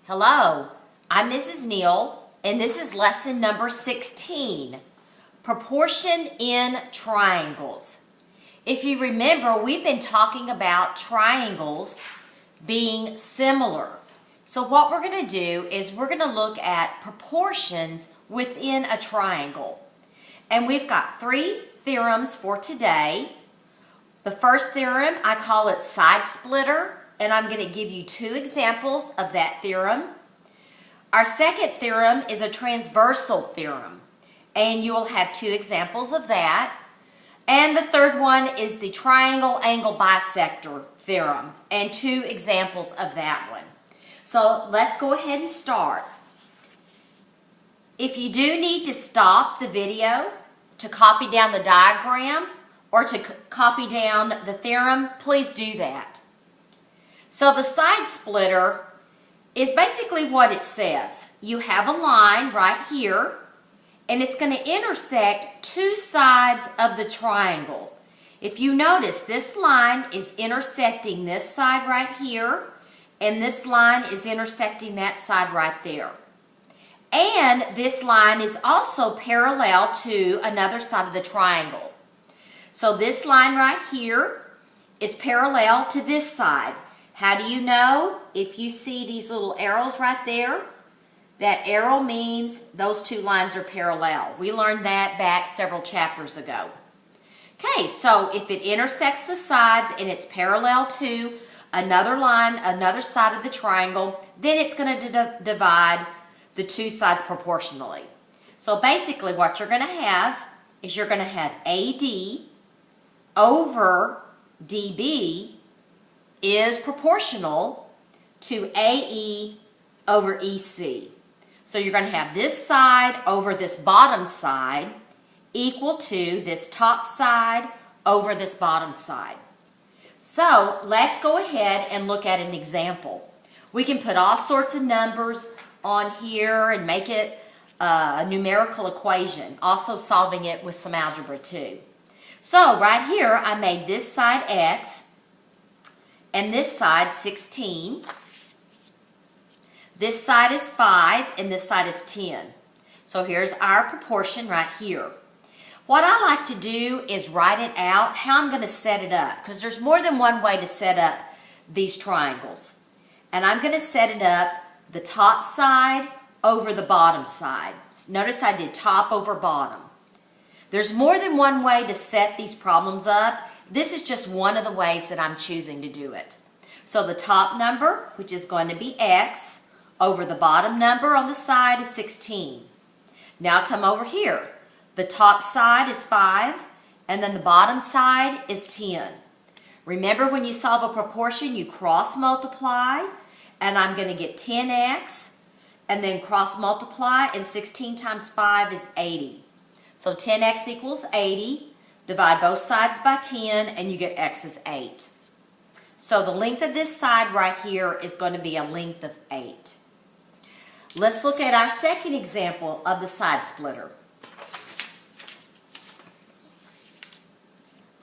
Hello, I'm Mrs. Neill, and this is lesson number 16, Proportion in Triangles. If you remember, we've been talking about triangles being similar. So what we're going to do is we're going to look at proportions within a triangle. And we've got 3 theorems for today. The first theorem, I call it side splitter, and I'm going to give you 2 examples of that theorem. Our second theorem is a transversal theorem, and you will have 2 examples of that. And the third one is the triangle angle bisector theorem, and 2 examples of that one. So let's go ahead and start. If you do need to stop the video to copy down the diagram or to copy down the theorem, please do that. So the side splitter is basically what it says. You have a line right here, and it's going to intersect 2 sides of the triangle. If you notice, this line is intersecting this side right here, and this line is intersecting that side right there. And this line is also parallel to another side of the triangle. So this line right here is parallel to this side. How do you know? If you see these little arrows right there, that arrow means those 2 lines are parallel. We learned that back several chapters ago. Okay, so if it intersects the sides and it's parallel to another line, another side of the triangle, then it's going to divide the 2 sides proportionally. So basically what you're going to have is you're going to have AD over DB is proportional to AE over EC. So you're going to have this side over this bottom side equal to this top side over this bottom side. So let's go ahead and look at an example. We can put all sorts of numbers on here and make it a numerical equation, also solving it with some algebra too. So right here I made this side X and this side 16. This side is 5 and this side is 10. So here's our proportion right here. What I like to do is write it out, how I'm going to set it up, because there's more than one way to set up these triangles. And I'm going to set it up the top side over the bottom side. Notice I did top over bottom. There's more than one way to set these problems up. This is just one of the ways that I'm choosing to do it. So the top number, which is going to be X, over the bottom number on the side is 16. Now come over here. The top side is 5, and then the bottom side is 10. Remember, when you solve a proportion, you cross multiply, and I'm going to get 10x, and then cross multiply, and 16 times 5 is 80. So 10x equals 80. Divide both sides by 10, and you get x is 8. So the length of this side right here is going to be a length of 8. Let's look at our second example of the side splitter.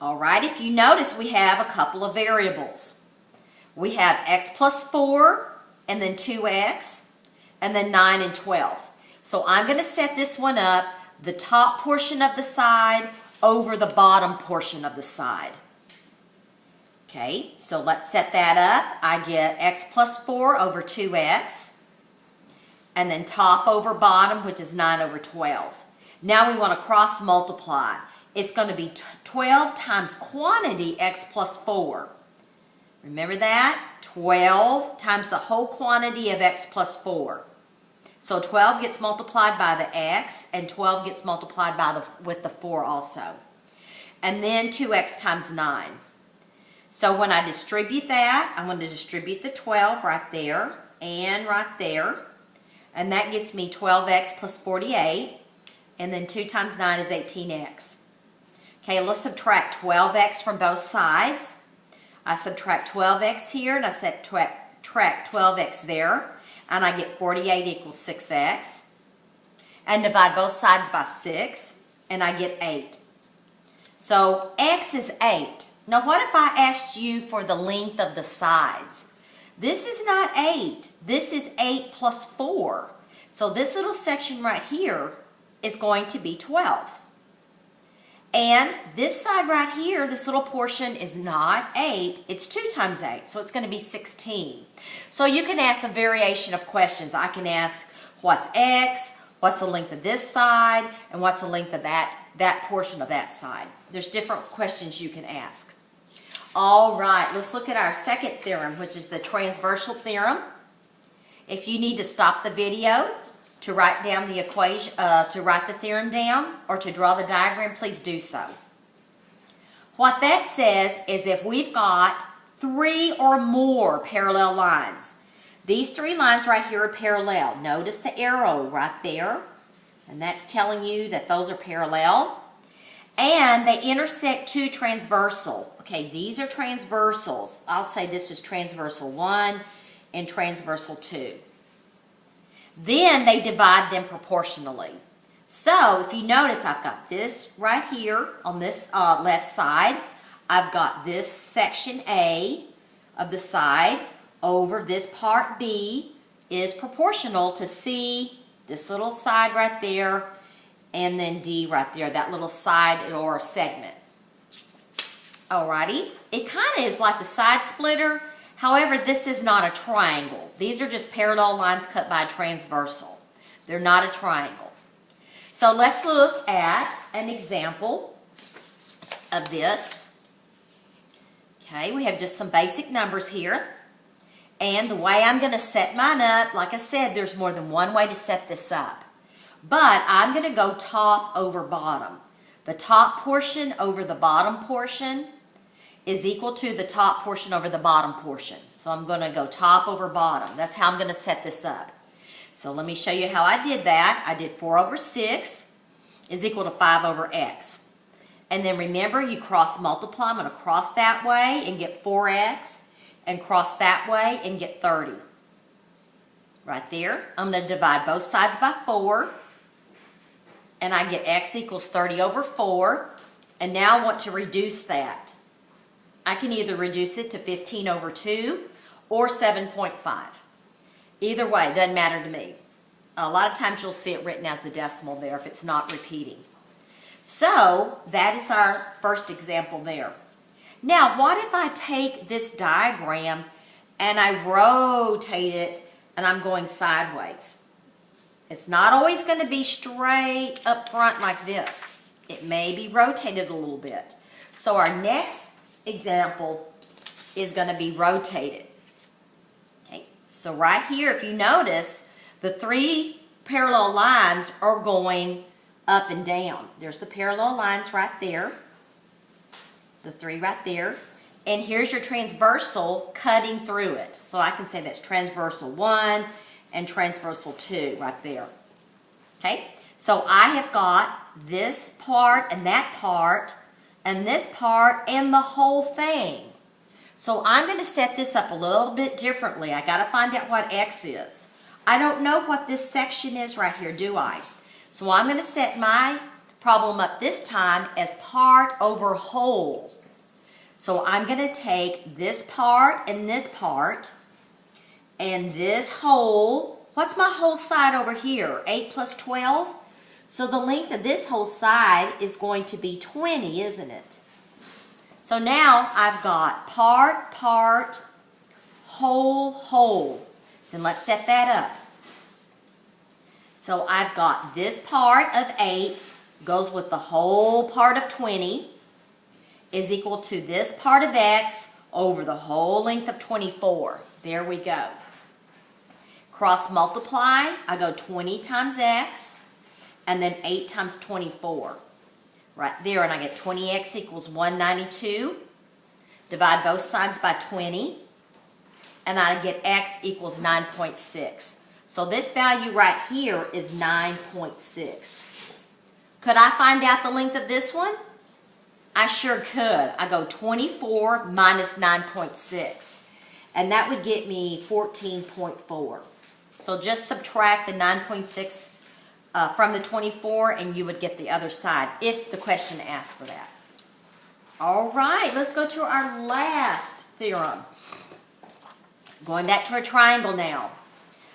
All right, if you notice, we have a couple of variables. We have x plus 4, and then 2x, and then 9 and 12. So I'm going to set this one up, the top portion of the side over the bottom portion of the side. Okay, so let's set that up. I get x plus 4 over 2x, and then top over bottom, which is 9 over 12. Now we want to cross multiply. It's going to be 12 times quantity x plus 4. Remember that? 12 times the whole quantity of x plus 4. So 12 gets multiplied by the x, and 12 gets multiplied by with the 4 also. And then 2x times 9. So when I distribute that, I'm going to distribute the 12 right there and right there. And that gives me 12x plus 48. And then 2 times 9 is 18x. Okay, let's subtract 12x from both sides. I subtract 12x here, and I subtract 12x there. And I get 48 equals 6x. And divide both sides by 6, and I get 8. So x is 8. Now what if I asked you for the length of the sides? This is not 8. this is 8 plus 4. So this little section right here is going to be 12. And this side right here, this little portion is not 8, it's 2 times 8, so it's going to be 16. So you can ask a variation of questions. I can ask, what's x, what's the length of this side, and what's the length of that portion of that side. There's different questions you can ask. All right, let's look at our second theorem, which is the transversal theorem. If you need to stop the video to write down the equation, to write the theorem down, or to draw the diagram, please do so. What that says is if we've got 3 or more parallel lines, these 3 lines right here are parallel. Notice the arrow right there, and that's telling you that those are parallel. And they intersect 2 transversal. Okay, these are transversals. I'll say this is transversal 1 and transversal 2. Then they divide them proportionally. So if you notice, I've got this right here on this left side. I've got this section A of the side over this part B is proportional to C, this little side right there, and then D right there, that little side or segment. Alrighty, it kind of is like the side splitter. However, this is not a triangle. These are just parallel lines cut by a transversal. They're not a triangle. So let's look at an example of this. Okay, we have just some basic numbers here. And the way I'm going to set mine up, like I said, there's more than one way to set this up. But I'm going to go top over bottom. The top portion over the bottom portion is equal to the top portion over the bottom portion. So I'm going to go top over bottom. That's how I'm going to set this up. So let me show you how I did that. I did 4 over 6 is equal to 5 over x. And then remember, you cross multiply. I'm going to cross that way and get 4x, and cross that way and get 30. Right there. I'm going to divide both sides by 4, and I get x equals 30 over 4. And now I want to reduce that. I can either reduce it to 15 over 2 or 7.5. Either way, it doesn't matter to me. A lot of times you'll see it written as a decimal there if it's not repeating. So that is our first example there. Now, what if I take this diagram and I rotate it and I'm going sideways? It's not always going to be straight up front like this. It may be rotated a little bit. So our next example is going to be rotated. Okay, so right here, if you notice, the 3 parallel lines are going up and down. There's the parallel lines right there, the 3 right there, and here's your transversal cutting through it. So I can say that's transversal 1 and transversal 2 right there. Okay, so I have got this part and that part and this part and the whole thing. So I'm going to set this up a little bit differently. I got to find out what x is. I don't know what this section is right here, do I? So I'm going to set my problem up this time as part over whole. So I'm going to take this part and this whole. What's my whole side over here? 8 plus 12? So the length of this whole side is going to be 20, isn't it? So now I've got part, whole. So let's set that up. So I've got this part of 8 goes with the whole part of 20 is equal to this part of x over the whole length of 24. There we go. Cross multiply, I go 20 times x, and then 8 times 24. Right there, and I get 20x equals 192. Divide both sides by 20, and I get x equals 9.6. So this value right here is 9.6. Could I find out the length of this one? I sure could. I go 24 minus 9.6, and that would get me 14.4. So just subtract the 9.6 from the 24, and you would get the other side if the question asks for that. All right, let's go to our last theorem. Going back to a triangle now.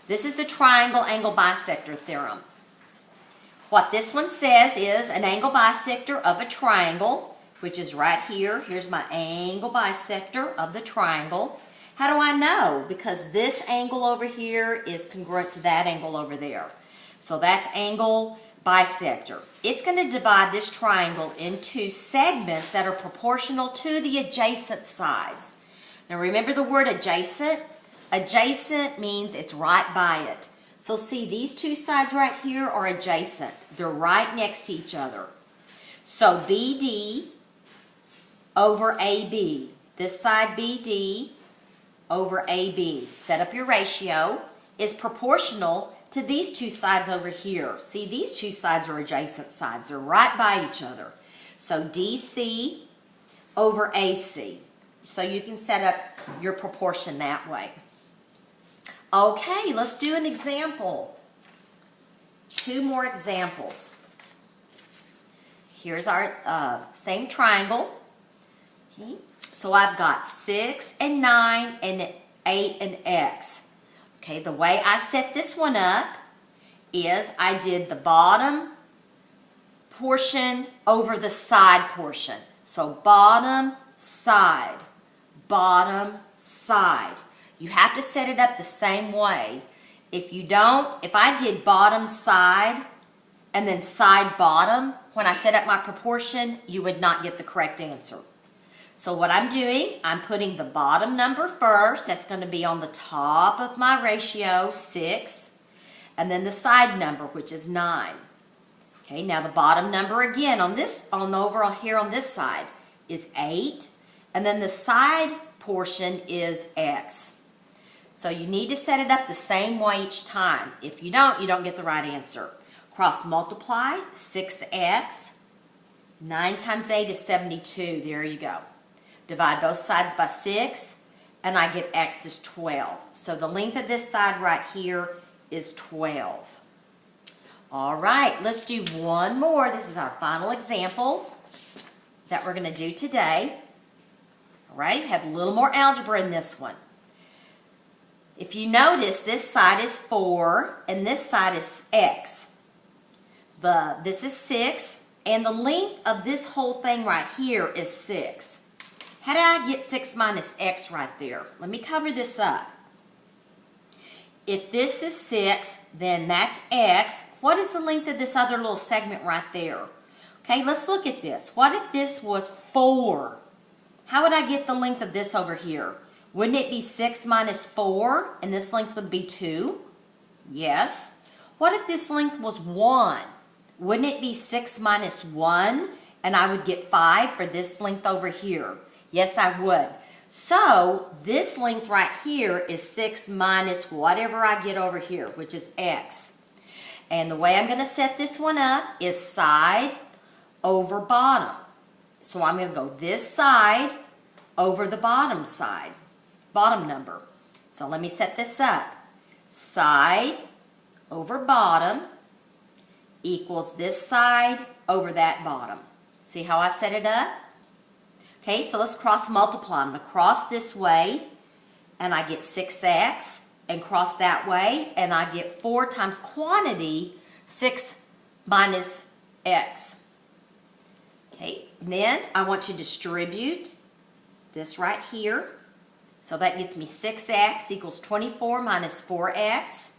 This is the triangle angle bisector theorem. What this one says is an angle bisector of a triangle, which is right here. Here's my angle bisector of the triangle. How do I know? Because this angle over here is congruent to that angle over there. So that's angle bisector. It's going to divide this triangle into segments that are proportional to the adjacent sides. Now remember the word adjacent? Adjacent means it's right by it. So see, these two sides right here are adjacent. They're right next to each other. So BD over AB. This side BD over AB. Set up your ratio. Is proportional to these two sides over here. See, these two sides are adjacent sides. They're right by each other. So DC over AC. So you can set up your proportion that way. Okay, let's do an example. Two more examples. Here's our same triangle. Okay. So I've got 6 and 9 and 8 and X. Okay, the way I set this one up is I did the bottom portion over the side portion. So bottom, side, bottom, side. You have to set it up the same way. If you don't, if I did bottom, side, and then side, bottom, when I set up my proportion, you would not get the correct answer. So what I'm doing, I'm putting the bottom number first. That's going to be on the top of my ratio, 6. And then the side number, which is 9. Okay, now the bottom number again on this, on the overall here on this side is 8. And then the side portion is X. So you need to set it up the same way each time. If you don't get the right answer. Cross multiply, 6X. 9 times 8 is 72. There you go. Divide both sides by 6, and I get X is 12. So the length of this side right here is 12. All right, let's do one more. This is our final example that we're going to do today. All right, have a little more algebra in this one. If you notice, this side is 4, and this side is X. This is 6, and the length of this whole thing right here is 6. How did I get 6 minus X right there? Let me cover this up. If this is 6, then that's X. What is the length of this other little segment right there? Okay, let's look at this. What if this was 4? How would I get the length of this over here? Wouldn't it be 6 minus 4, and this length would be 2? Yes. What if this length was 1? Wouldn't it be 6 minus 1, and I would get 5 for this length over here? Yes, I would. So this length right here is 6 minus whatever I get over here, which is X. And the way I'm going to set this one up is side over bottom. So I'm going to go this side over the bottom side, bottom number. So let me set this up. Side over bottom equals this side over that bottom. See how I set it up? Okay, so let's cross multiply. I'm going to cross this way, and I get 6X, and cross that way, and I get 4 times quantity, 6 minus X. Okay, then I want to distribute this right here. So that gets me 6X equals 24 minus 4X.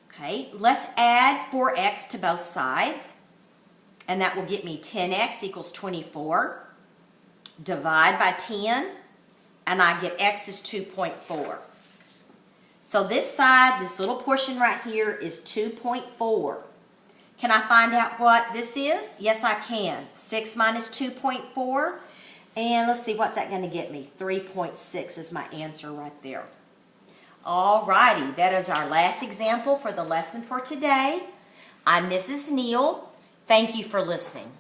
Okay, let's add 4X to both sides, and that will get me 10X equals 24. Divide by 10, and I get X is 2.4. So this side, this little portion right here is 2.4. Can I find out what this is? Yes, I can. 6 minus 2.4. And let's see, what's that going to get me? 3.6 is my answer right there. All righty, that is our last example for the lesson for today. I'm Mrs. Neill. Thank you for listening.